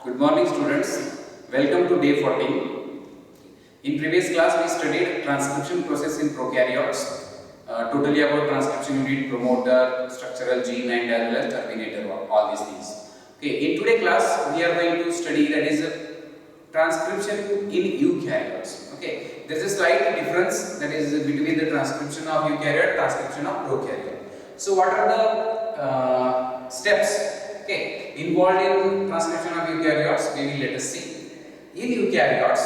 Good morning students, welcome to day 14. In previous class we studied transcription process in prokaryotes, totally about transcription unit, promoter, structural gene and as well as terminator, all these things. Okay, in today's class we are going to study that is transcription in eukaryotes. Okay, there is a slight difference that is between the transcription of eukaryote, transcription of prokaryote. So what are the steps involved in transcription of eukaryotes? We will let us see. In eukaryotes,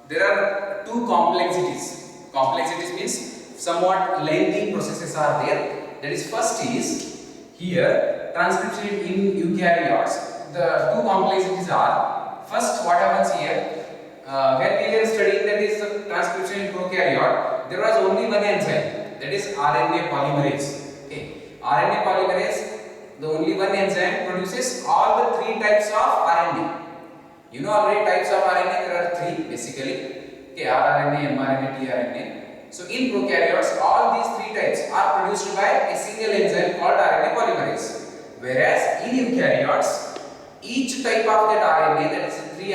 there are two complexities. Complexities means somewhat lengthy processes are there. That is, first is here transcription in eukaryotes. The two complexities are, first what happens here, when we were studying that is transcription in prokaryote, there was only one enzyme, that is RNA polymerase. RNA polymerase, the only one enzyme, produces all the three types of RNA. You know already types of RNA, there are three basically. rRNA, mRNA, tRNA. So in prokaryotes, all these three types are produced by a single enzyme called RNA polymerase. Whereas in eukaryotes, each type of that RNA, that is three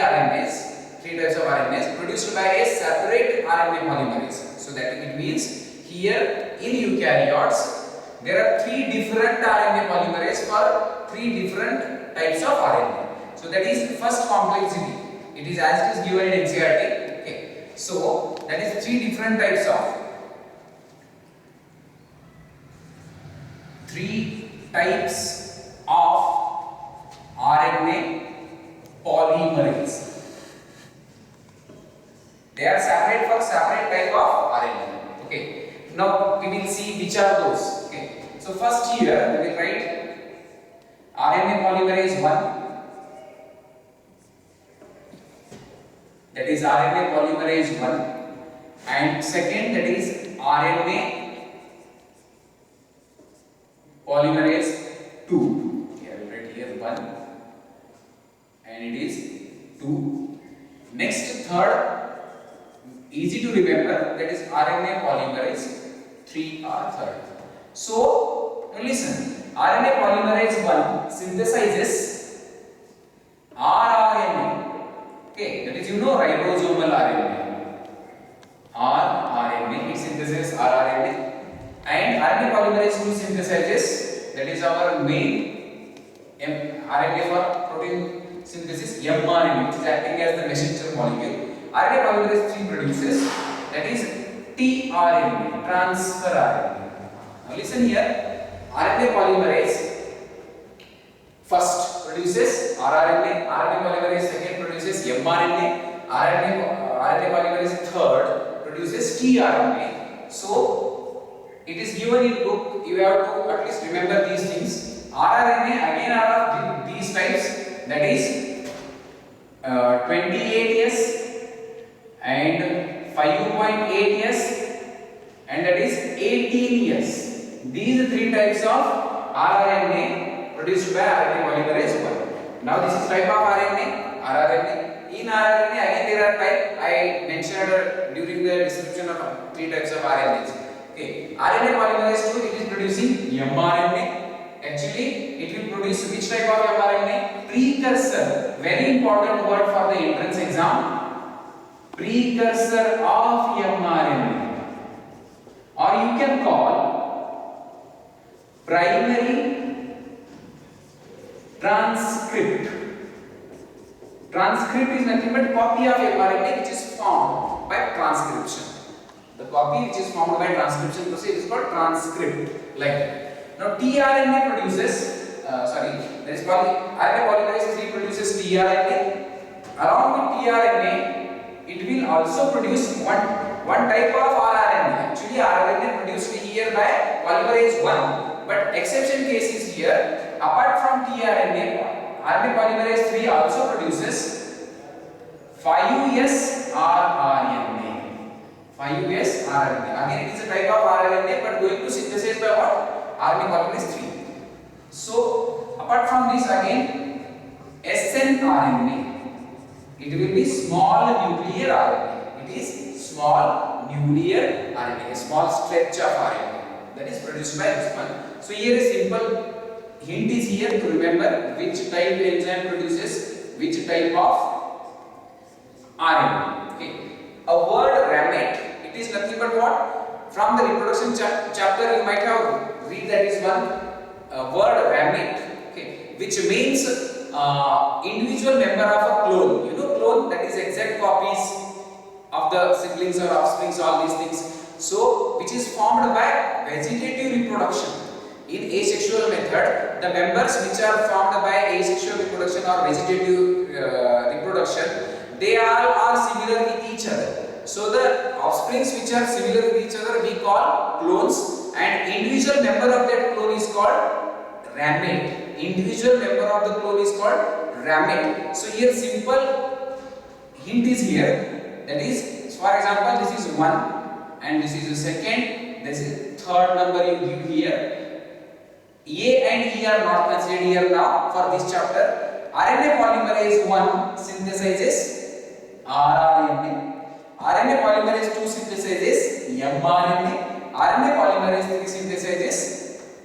types of RNAs, produced by a separate RNA polymerase. So that it means here in eukaryotes, there are three different RNA polymerase for three different types of RNA. So that is first complexity. It is as it is given in NCERT. Okay. So that is three different types of RNA polymerase. They are separate for separate type of RNA. Okay. Now we will see which are those. Okay. So first here we will write RNA polymerase 1. That is RNA polymerase 1. And second, that is RNA polymerase 2. Okay, I will write here 1. And it is 2. Next, third, easy to remember, that is RNA polymerase 3 or third. So, listen, RNA polymerase 1 synthesizes rRNA. Okay, that is ribosomal RNA. rRNA, it synthesizes rRNA. And RNA polymerase 2 synthesizes, that is our main RNA for protein synthesis, mRNA, which is acting as the messenger molecule. RNA polymerase 3 produces, that is tRNA, transfer RNA. Now listen here, RNA polymerase first produces rRNA, RNA polymerase second produces mRNA, RNA polymerase third produces tRNA. So it is given in book, you have to at least remember these things. rRNA again are of these types, that is 28S and 5.8S and that is 18S. These three types of rRNA produced by RNA polymerase 1. Now this is type of RNA, rRNA. In rRNA again there are type, I mentioned during the description of three types of RNAs. Okay, RNA polymerase 2, it is producing mRNA. Actually, it will produce which type of mRNA? Precursor. Very important word for the entrance exam. Precursor of mRNA. Or you can call primary transcript. Transcript is nothing but copy of mRNA which is formed by transcription. The copy which is formed by transcription process is called transcript. Like that. Now tRNA produces, there is RNA polymerase 3 produces tRNA. Along with tRNA, it will also produce one type of rRNA. Actually, rRNA produced here by polymerase 1, but exception case is here. Apart from tRNA, RNA polymerase 3 also produces 5S rRNA. 5S rRNA. Again, it is a type of rRNA, but going to synthesize by what? RNA polymerase 3. So, apart from this, again, snRNA. It will be small nuclear RNA. It is small nuclear RNA, a small stretch of RNA that is produced by this one. So here a simple hint is here to remember which type enzyme produces which type of RNA. Okay. A word ramate, it is nothing but what? From the reproduction chapter you might have read that is one word ramate, okay, which means individual member of a clone. You know clone, that is exact copies of the siblings or offsprings, all these things. So which is formed by vegetative reproduction. In asexual method, the members which are formed by asexual reproduction or vegetative reproduction, they all are similar with each other. So the offsprings which are similar with each other we call clones, and individual member of that clone is called ramate. Individual member of the clone is called ramate. So here simple hint is here, that is, for example, this is 1 and this is the second, this is third number you give here. A and E are not considered here now for this chapter. RNA polymerase 1 synthesizes rRNA. RNA polymerase 2 synthesizes mRNA. RNA polymerase 3 synthesizes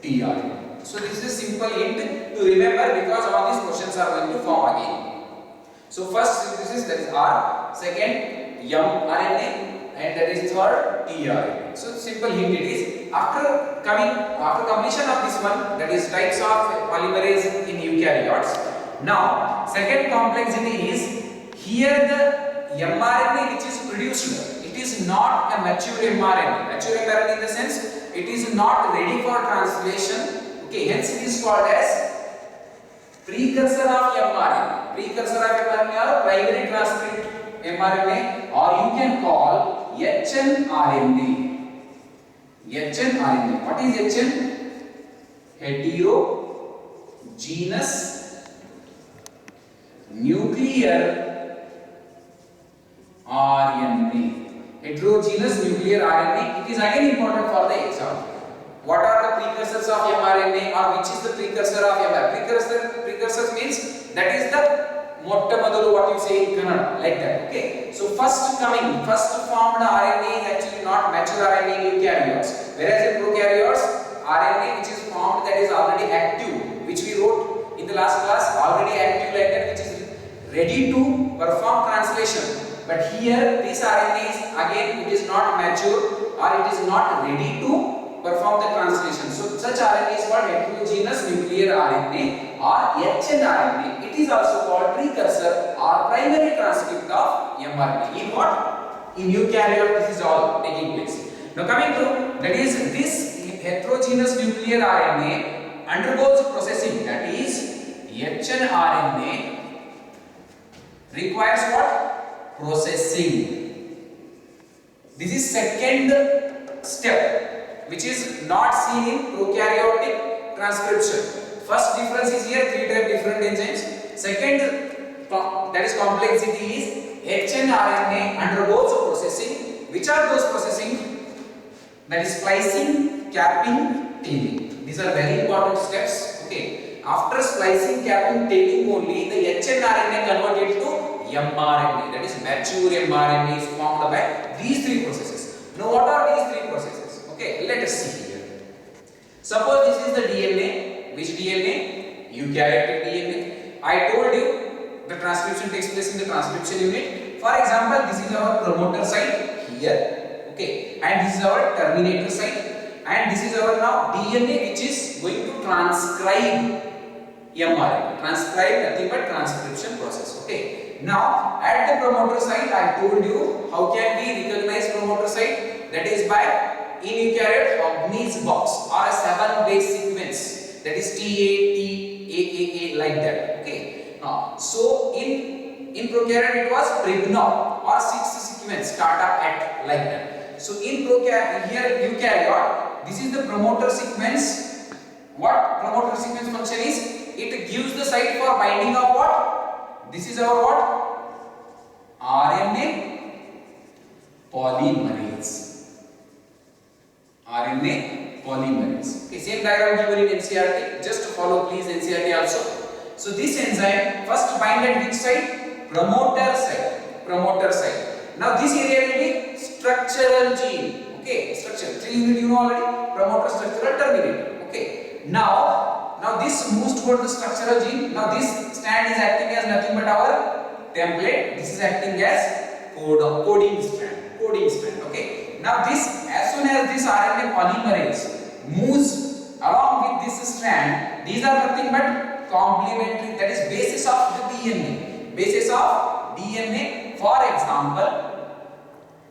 tRNA. So this is a simple hint to remember, because all these questions are going to form again. So first synthesis, that is R, second mRNA, and that is third tRNA. So simple hint it is. After completion of this one, that is types of polymerase in eukaryotes. Now second complexity is here the mRNA which is produced, it is not a mature mRNA. Mature mRNA in the sense it is not ready for translation. Okay, hence it is called as precursor of mRNA. Precursor of mRNA or primary transcript mRNA, or you can call hnRNA. hnRNA. What is HN? Heterogeneous nuclear RNA. Heterogeneous nuclear RNA. It is again important for the exam. What are the precursors of mRNA, or which is the precursor of mRNA? Precursors means that is the mottamodalu, what you say in Kannada, like that. Okay. So first formed RNA is actually not mature RNA in eukaryotes, whereas in prokaryotes RNA which is formed, that is already active, which we wrote in the last class, already active like that, which is ready to perform translation. But here this RNA is again it is not mature or it is not ready to perform the translation. So such RNA is called heterogeneous nuclear RNA or hnRNA. It is also called precursor or primary transcript of mRNA. In what? In eukaryote this is all taking place. Now coming to, that is, this heterogeneous nuclear RNA undergoes processing, that is hnRNA requires what? Processing. This is second step which is not seen in prokaryotic transcription. First difference is here, 3 type different enzymes. Second, that is complexity, is hnRNA undergoes processing. Which are those processing? That is splicing, capping, tailing. These are very important steps. Okay. After splicing, capping, tailing only, the hnRNA converted to mRNA, that is mature mRNA is formed by these 3 processes. Now what are these 3 processes? Okay, let us see here. Suppose this is the DNA. Which DNA? Eukaryotic DNA. I told you the transcription takes place in the transcription unit. For example, this is our promoter site here. Okay, and this is our terminator site, and this is our now DNA which is going to transcribe mRNA. Transcribe nothing but transcription process. Okay. Now at the promoter site, I told you how can we recognize promoter site? That is by in eukaryote Hogney's box or a 7-base sequence, that is TATAAA like that. Okay. Now so in prokaryote it was Pribnov or 6 sequence Tata at like that. So in prokaryote here eukaryote, this is the promoter sequence. What promoter sequence function is? It gives the site for binding of what? This is our what? RNA polymerase. RNA polymerase. Okay, same diagram given in NCERT. Just follow please NCERT also. So this enzyme first bind at which site? Promoter site. Promoter site. Now this area will be structural gene. Okay, structure. 3 unit you know already. Promoter, structural, terminator. Okay. Now Now this moves toward the structural gene. Now this strand is acting as nothing but our template. This is acting as coding strand. Coding strand. Okay. Now this, as soon as this RNA polymerase moves along with this strand, these are nothing but complementary. That is basis of the DNA. Basis of DNA. For example,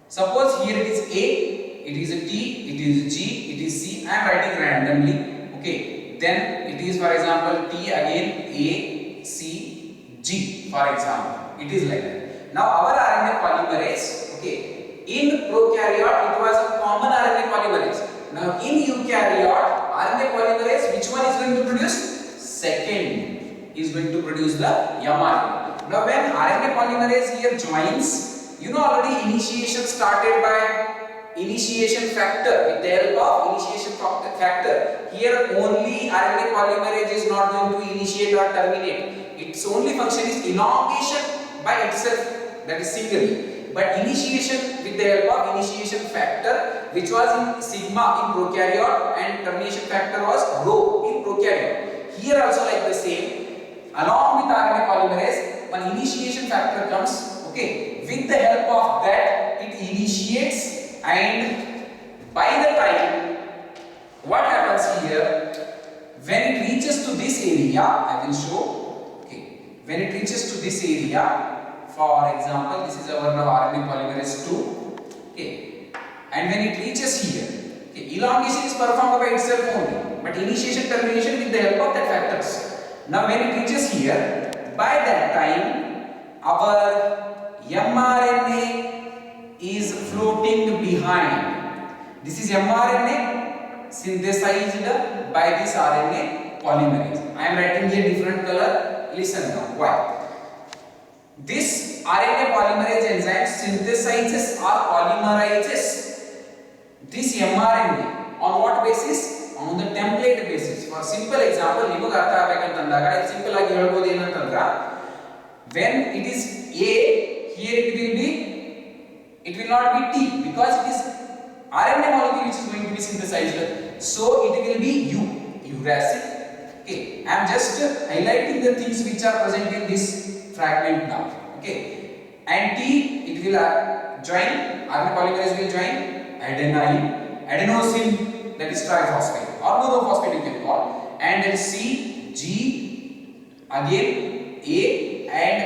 suppose here it is A, it is a T, it is G, it is C. I am writing randomly. Okay. Then it is, for example, T again, A, C, G. For example, it is like that. Now our RNA polymerase, okay, in prokaryote it was a common RNA polymerase. Now in eukaryote, RNA polymerase, which one is going to produce? Second is going to produce the mRNA. Now when RNA polymerase here joins, you know already initiation started by initiation factor. With the help of initiation factor, here only RNA polymerase is not going to initiate or terminate. Its only function is elongation by itself, that is singly. But initiation with the help of initiation factor, which was in sigma in prokaryote and termination factor was rho in prokaryote. Here also like the same. Along with RNA polymerase, when initiation factor comes, okay, with the help of that it initiates, and by the time what happens here, when it reaches to this area, I will show, okay, when it reaches to this area, for example, this is our now RNA polymerase 2, okay, and when it reaches here, okay, elongation is performed by itself only, but initiation termination with the help of that factors. Now when it reaches here, by that time our mRNA is floating behind. This is mRNA synthesized by this RNA polymerase. I am writing here different color. Listen now. Why? This RNA polymerase enzyme synthesizes or polymerizes this mRNA on what basis? On the template basis. For simple example, ನಿಮಗೆ ಅರ್ಥ ಆಗಬೇಕಂತಂದಾಗ simple ಆಗಿ ಹೇಳಬಹುದು ಏನಂತಂದ್ರ, when it is A, here it will not be T because it is RNA molecule which is going to be synthesized. So it will be U, uracil. Okay, I am just highlighting the things which are present in this fragment now. Okay, and T, it will join, RNA polymerase will join adenine, adenosine, that is triphosphate or monophosphate you can call, and then C, G, again A, and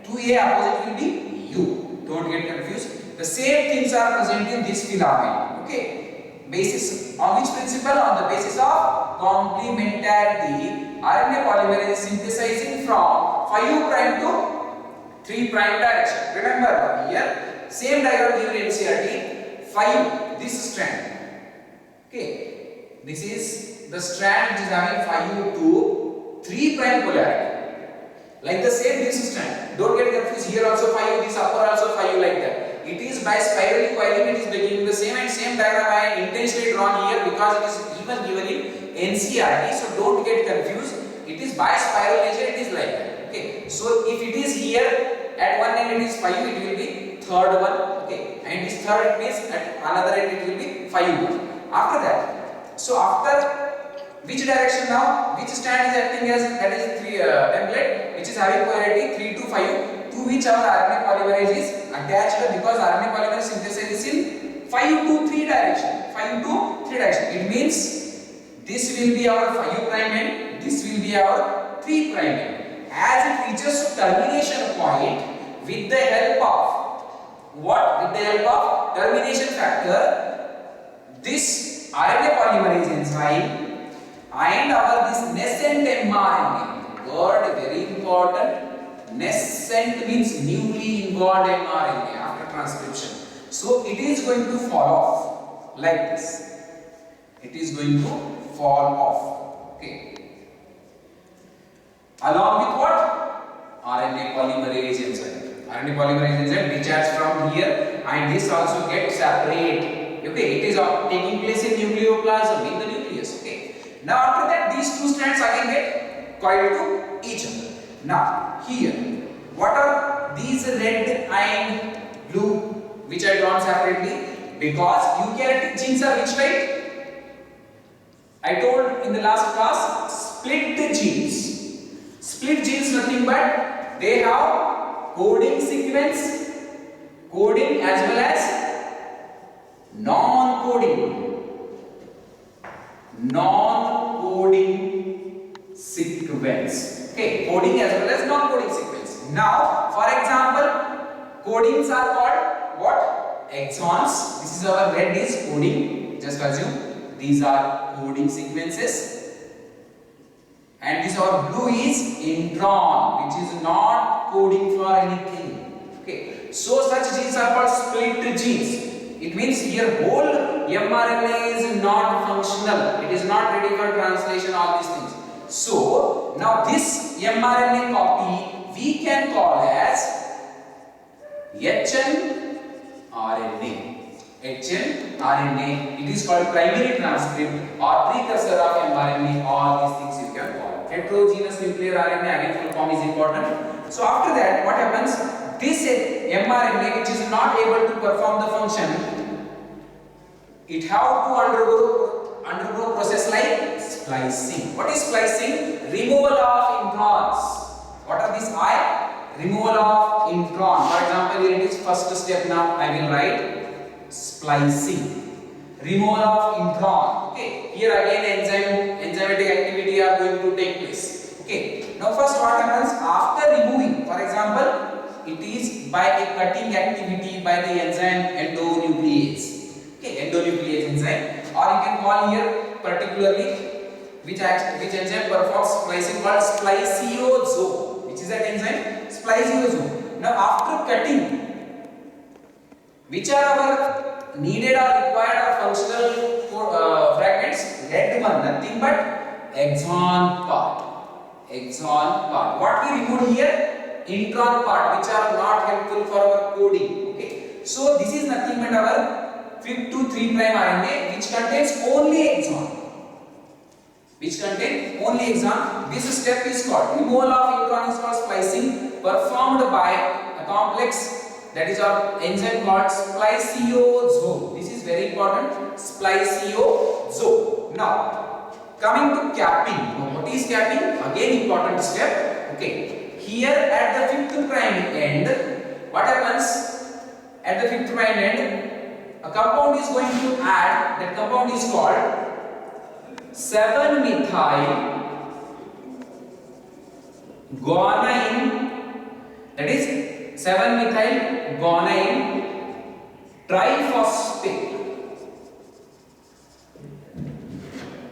to A opposite will be U. Don't get confused. The same things are present in this filament. Okay, basis on which principle? On the basis of complementarity, RNA polymerase is synthesizing from 5 prime to 3 prime direction. Remember here, same diagram given in NCERT. 5, this strand. Okay, this is the strand which is having 5 to 3 prime polarity. Like the same this strand. Don't get confused. Here also 5, this upper also 5, like that. It is by spirally coiling. It is beginning the same, and same diagram I intentionally drawn here because it is even given in NCERT. So don't get confused. It is by spiral nature. It is like that. Okay. So if it is here at one end it is 5, it will be third one. Okay. And this third it means at another end it will be 5. After that, so after which direction now? Which strand is acting as, that is 3 template which is having polarity 3 to 5, to which our RNA polymerase is attached because RNA polymerase synthesizes in 5 to 3 direction. 5 to 3 direction. It means this will be our 5 prime end, this will be our 3 prime end. As it reaches to termination point, with the help of what? With the help of termination factor, this RNA polymerase enzyme and our this nascent mRNA, word very important, nascent means newly involved mRNA after transcription. So it is going to fall off like this. It is going to fall off. Okay. Along with what? RNA polymerase enzyme. RNA polymerase enzyme discharges from here, and this also gets separate. Okay, it is taking place in nucleoplasm, in the nucleus. Okay. Now after that, these two strands again get coiled to each other. Now here, what are these red and blue which I drawn separately? Because eukaryotic genes are which type? I told in the last class, split genes. Split genes nothing but they have coding sequence, coding as well as non-coding sequence. Okay, coding as well as non-coding sequence. Now, for example, codings are called what? Exons. This is our red is coding. Just assume these are coding sequences. And this our blue is intron, which is not coding for anything. Okay, so such genes are called split genes. It means here whole mRNA is not functional. It is not ready for translation. All these things. So now this mRNA copy we can call as hnRNA. hnRNA. It is called primary transcript or precursor of mRNA. All these things you can call. Heterogeneous nuclear RNA, again full form is important. So after that, what happens? This mRNA which is not able to perform the function, it have to undergo process like splicing. What is splicing? Removal of introns. What are these? Removal of intron. For example, here it is first step. Now I will write splicing. Removal of intron. Okay. Here again enzymatic activity are going to take place. Okay. Now first what happens after removing? For example, it is by a cutting activity by the enzyme endonuclease. Okay, endonuclease enzyme, or you can call here particularly which enzyme performs splicing called spliceosome. Which is that enzyme? Spliceosome. Now after cutting, which are our needed or required or functional fragments? Red one, nothing but exon part. Exon part. What we remove here? Intron part, which are not helpful for our coding. Okay, so this is nothing but our 5' to 3' RNA, which contains only exon. Which contain only exon. This step is called removal of intron is called splicing, performed by a complex that is our enzyme called spliceosome. This is very important. Spliceosome. Now coming to capping. Now, what is capping? Again important step. Okay. Here at the 5th prime end, what happens? At the 5th prime end, a compound is going to add. That compound is called 7-methyl guanine. That is 7-methyl guanine triphosphate.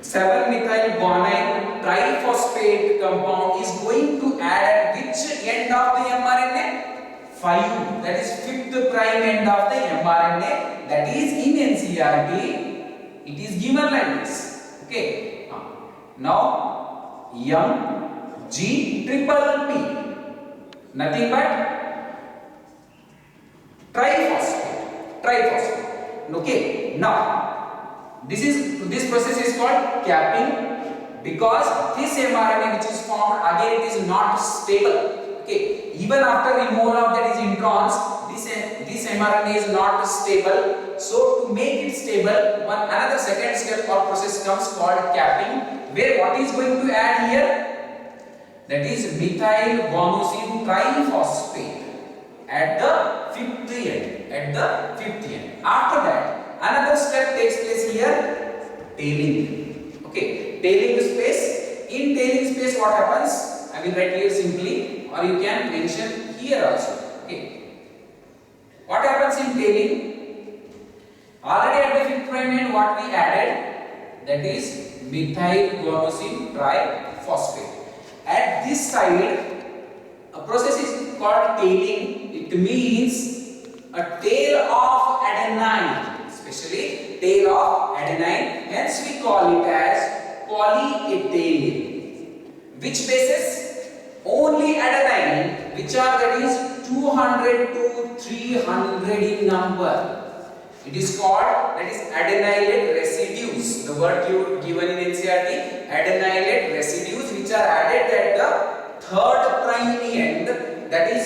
7-methyl guanine triphosphate compound is going to add at which end of the mRNA? 5. That is 5th prime end of the mRNA. That is in NCERT. It is given like this. Okay. Now MgPP. Nothing but triphosphate. Okay. Now this process is called capping, because this mRNA which is formed, again it is not stable. Okay, even after removal of that is introns, this mRNA is not stable. So to make it stable, another second step or process comes called capping, where what is going to add here? That is methyl guanosine triphosphate at the 5th end. After that, another step takes place here, tailing. Okay, tailing space. In tailing space, what happens? I will write here simply, or you can mention here also. Okay, what happens in tailing? Already at the 5th prime end, what we added? That is methyl guanosine triphosphate. At this side, a process is called tailing. It means a tail of adenine. Especially tail of adenine, hence we call it as polyethyl. Which bases? Only adenine, which are that is 200 to 300 in number. It is called that is adenylate residues. The word given in NCERT, adenylate residues, which are added at the 3rd prime end. That is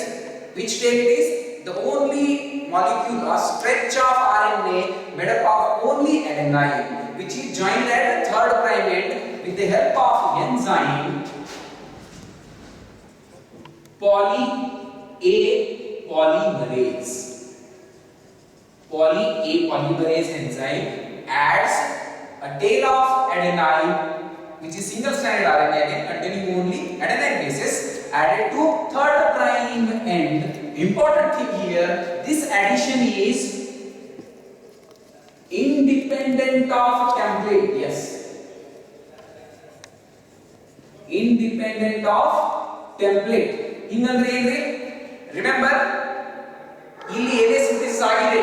which tail it is? The only molecule or stretch of RNA made up of only adenine, which is joined at the 3rd prime end with the help of enzyme poly A polymerase. Poly A polymerase enzyme adds a tail of adenine, which is single stranded RNA again containing only adenine bases added to third prime end. Important thing here, this addition is independent of template. Yes, independent of template. Hinganದ್ರೆ ಏನ್ರಿ? Remember, ಇಲ್ಲಿ ಏನೇ synthesis ಆಗಿದೆ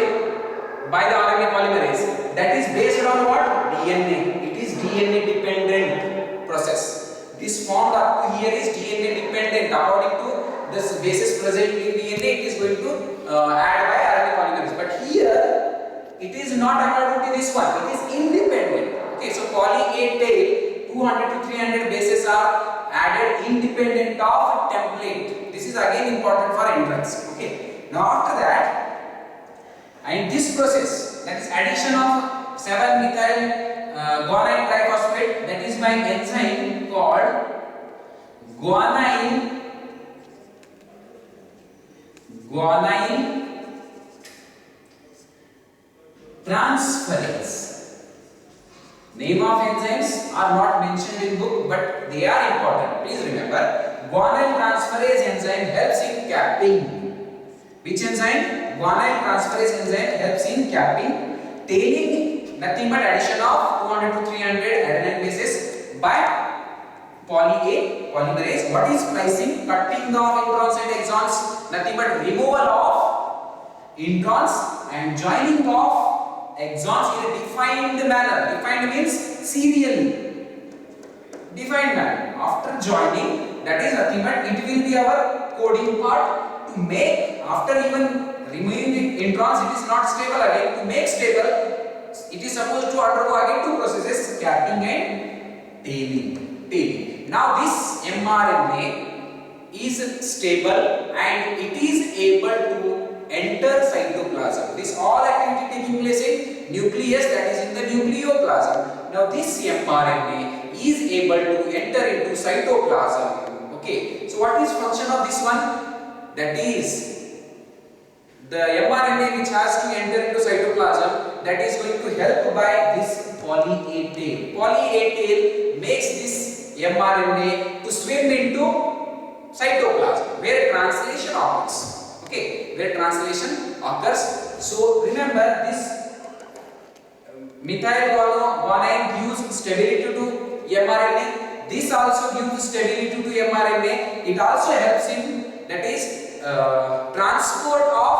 by the RNA polymerase, that is based on what? DNA. It is DNA dependent process. This formed up to here is DNA dependent. According to the bases present in DNA, it is going to add by RNA polymerase. But here, it is not according to this one. It is independent. Okay, so poly A tail 200 to 300 bases are added independent of template. This is again important for entrance. Okay. Now after that, and this process, that is addition of 7-methyl guanine triphosphate, that is by enzyme called guanine transferase. Name of enzymes are not mentioned in book, but they are important. Please remember, guanyl transferase enzyme helps in capping. Which enzyme? Guanyl transferase enzyme helps in capping, tailing, nothing but addition of 200 to 300 adenine bases by poly A polymerase. What is splicing? Cutting of introns and exons, nothing but removal of introns and joining of exons in a defined manner. Defined means serially defined manner. After joining, that is nothing but it will be our coding part to make. After even removing the introns, it is not stable again. To make stable, it is supposed to undergo again two processes: capping and tailing. Now this mRNA is stable and it is able to enter cytoplasm. This all activity taking place in nucleus, that is in the nucleoplasm. Now this mRNA is able to enter into cytoplasm. Okay, so what is function of this one? That is the mRNA which has to enter into cytoplasm, that is going to help by this poly A tail. Poly A tail makes this mRNA to swim into cytoplasm where translation occurs. Okay, where translation occurs. So remember, this methyl guanine gives stability to mRNA. This also gives stability to mRNA. It also helps in, that is, transport of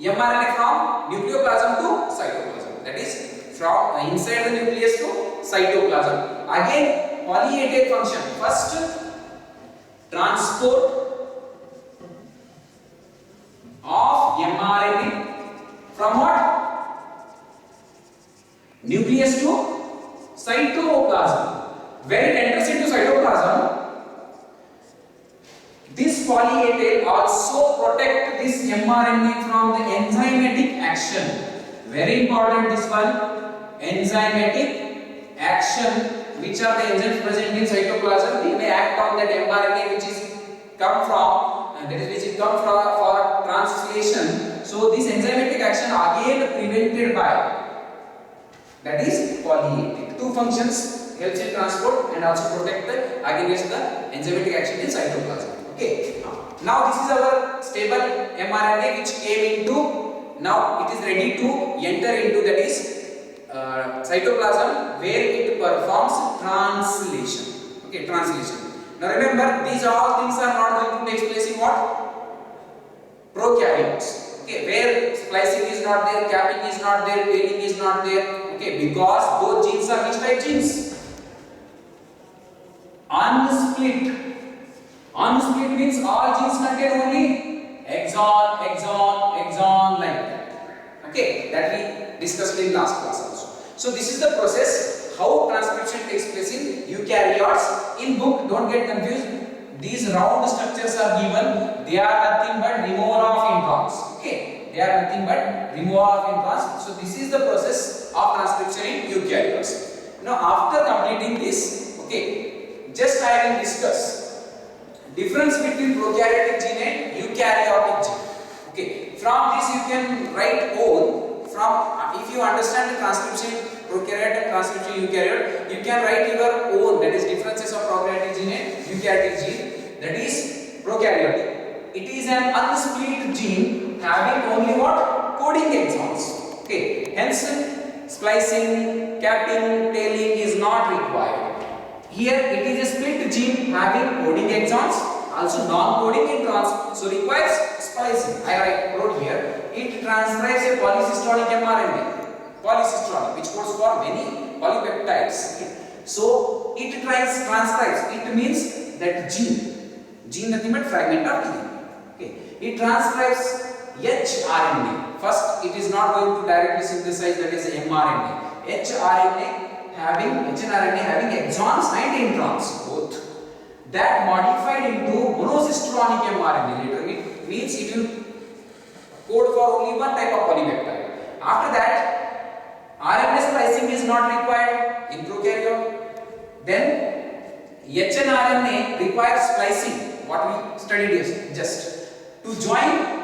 mRNA from nucleoplasm to cytoplasm. That is from inside the nucleus to cytoplasm. Again, poly A tail function. First, transport of mRNA from what? Nucleus to cytoplasm. When it enters into cytoplasm, this poly A tail also protect this mRNA from the enzymatic action. Very important, this one. Enzymatic action. Which are the enzymes present in cytoplasm? They may act on that mRNA which is come from, that is which is come from for translation. So this enzymatic action again prevented by, that is poly A tail. Two functions: helps in transport and also protect the against the enzymatic action in cytoplasm. Okay. Now this is our stable mRNA which came into, now it is ready to enter into, that is cytoplasm where it performs translation. Okay, translation. Now remember, these all things are not going to take place in what? Prokaryotes. Okay, where splicing is not there, capping is not there, tailing is not there. Okay, because those genes are which type genes? Unsplit. Unsplit means all genes contain only exon, like that. Okay, that we discussed in last class also. So this is the process how transcription takes place in eukaryotes. In book, don't get confused. These round structures are given. They are nothing but removal of introns. Okay, they are nothing but removal of introns. So this is the process of transcription in eukaryotes. Now after completing this, okay, just I will discuss difference between prokaryotic gene and eukaryotic gene. Okay, from this you can write own. From if you understand the transcription prokaryote and transcription eukaryote, you can write your own, that is differences of prokaryotic gene and eukaryotic gene. That is prokaryotic. It is an unsplit gene having only what? Coding exons. Okay, hence splicing, capping, tailing is not required. Here it is a split gene having coding exons, also non-coding introns, so requires splicing. I wrote here, it transcribes a polycystronic mRNA, polycystronic, which codes for many polypeptides. Okay. So it transcribes, it means that gene nothing but fragment of DNA. Okay. It transcribes hRNA. First, it is not going to directly synthesize, that is mRNA. hRNA having exons and introns both. That modified into monocystronic mRNA later. It means it will code for only one type of polypeptide. After that, RNA splicing is not required in prokaryote. Then hnRNA requires splicing, what we studied just to join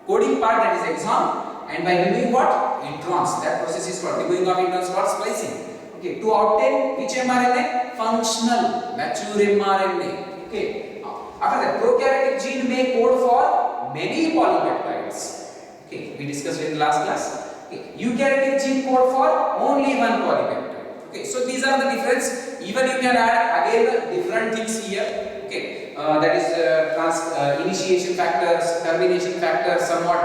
coding part, that is exon, and by removing what? Introns. That process is called removing of introns for splicing. Okay, to obtain which mRNA? Functional, mature mRNA. Okay. After that, prokaryotic gene may code for many polypeptides. Okay, we discussed in the last class. Okay, eukaryotic gene code for only one polypeptide. Okay, so these are the difference. Even you can add again different things here. Okay, that is initiation factors, termination factors, somewhat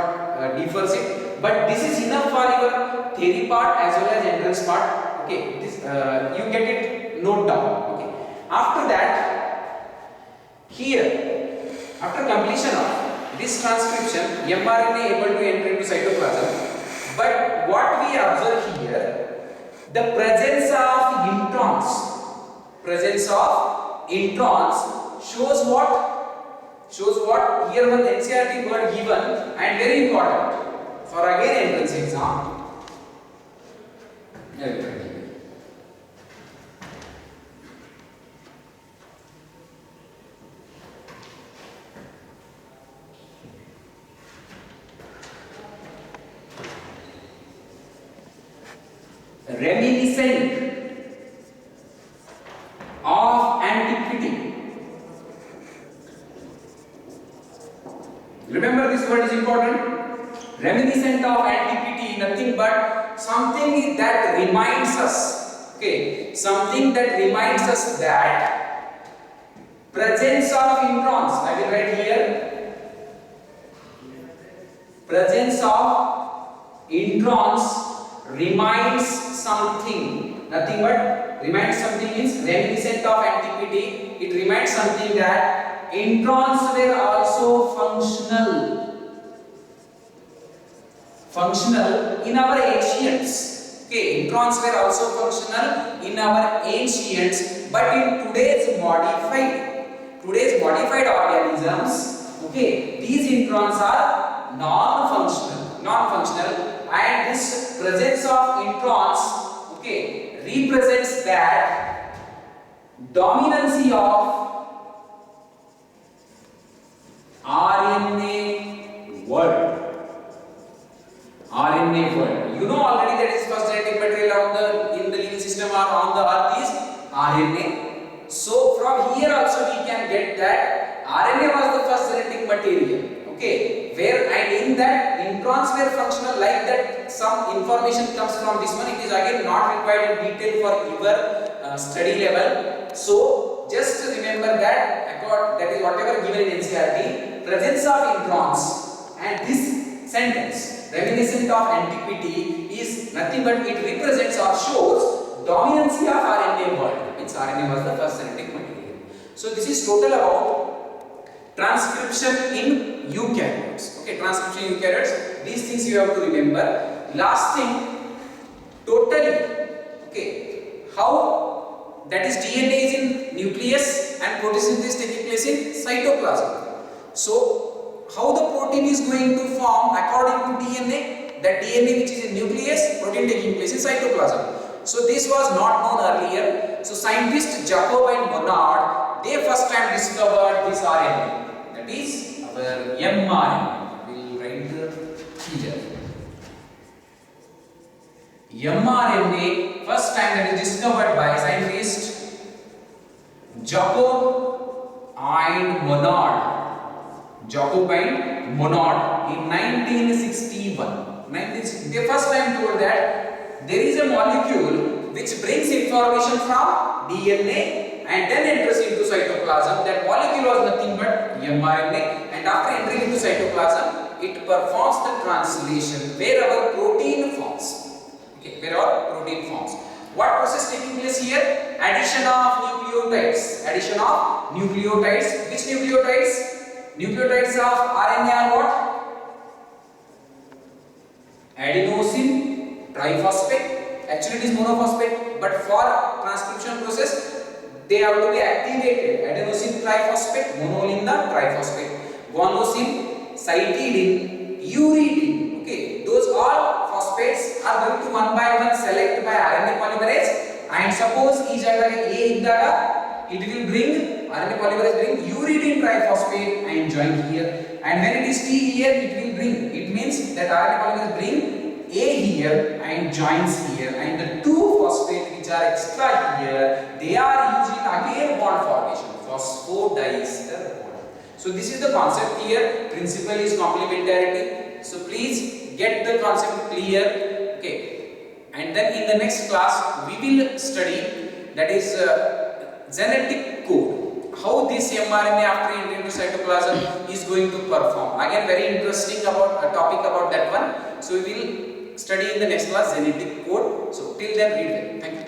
differs it. But this is enough for your theory part as well as entrance part. Okay, this you get it note down. Okay, after that, here after completion of this transcription, mRNA able to enter into cytoplasm. But what we observe here, the presence of introns shows what? Shows what? Here one NCERT word given and very important for again entrance exam. Reminiscent of antiquity. Remember, this word is important. Reminiscent of antiquity, nothing but something that reminds us. Okay, something that reminds us that presence of introns. I will write here. Presence of introns reminds something, nothing but reminds something means reminiscent of antiquity. It reminds something that introns were also functional in our ancients. Okay, introns were also functional in our ancients, but in today's modified organisms, okay, these introns are non-functional. And this presence of introns, okay, represents that dominancy of RNA world. You know already that is first genetic material in the living system or on the earth is RNA. So from here also we can get that RNA was the first genetic material. Okay, where and in that introns were functional, like that some information comes from this one. It is again not required in detail for your study level. So just remember that that is whatever given in NCERT, presence of introns, and this sentence reminiscent of antiquity is nothing but it represents or shows dominancy of RNA world. Means RNA was the first genetic material. So this is total about transcription in eukaryotes. Okay, transcription in eukaryotes. These things you have to remember. Last thing, totally. Okay, how that is DNA is in nucleus and photosynthesis taking place in cytoplasm. So how the protein is going to form according to DNA? That DNA which is in nucleus, protein taking place in cytoplasm. So this was not known earlier. So scientists Jacob and Monod, they first time discovered this RNA. That is our mRNA. We will write here. mRNA first time that is discovered by scientists Jacob and Monod. Jacob and Monod in 1961. They first time told that there is a molecule which brings information from DNA and then enters into cytoplasm. That molecule was nothing but mRNA, and after entering into cytoplasm, it performs the translation where our protein forms. Okay, where our protein forms. What process taking place here? Addition of nucleotides. Addition of nucleotides. Which nucleotides? Nucleotides of RNA are what? Adenosine triphosphate. Actually it is monophosphate, but for transcription process they have to be activated. Adenosine triphosphate, monolinda triphosphate, guanosine, cytidine, uridine. Okay, those all phosphates are going to one by one select by RNA polymerase, and suppose each other A iddaga, it will bring RNA polymerase bring uridine triphosphate and join here, and when it is T here it will bring, it means that RNA polymerase bring A here and joins here, and the two phosphate which are extra here, they are used in again bond formation, phosphodiester bond. So this is the concept here. Principle is complementarity. So please get the concept clear. Okay, and then in the next class we will study, that is genetic code. How this mRNA after entering into cytoplasm is going to perform. Again, very interesting about topic about that one. So we will study in the next class genetic code. So till then, read them. Thank you.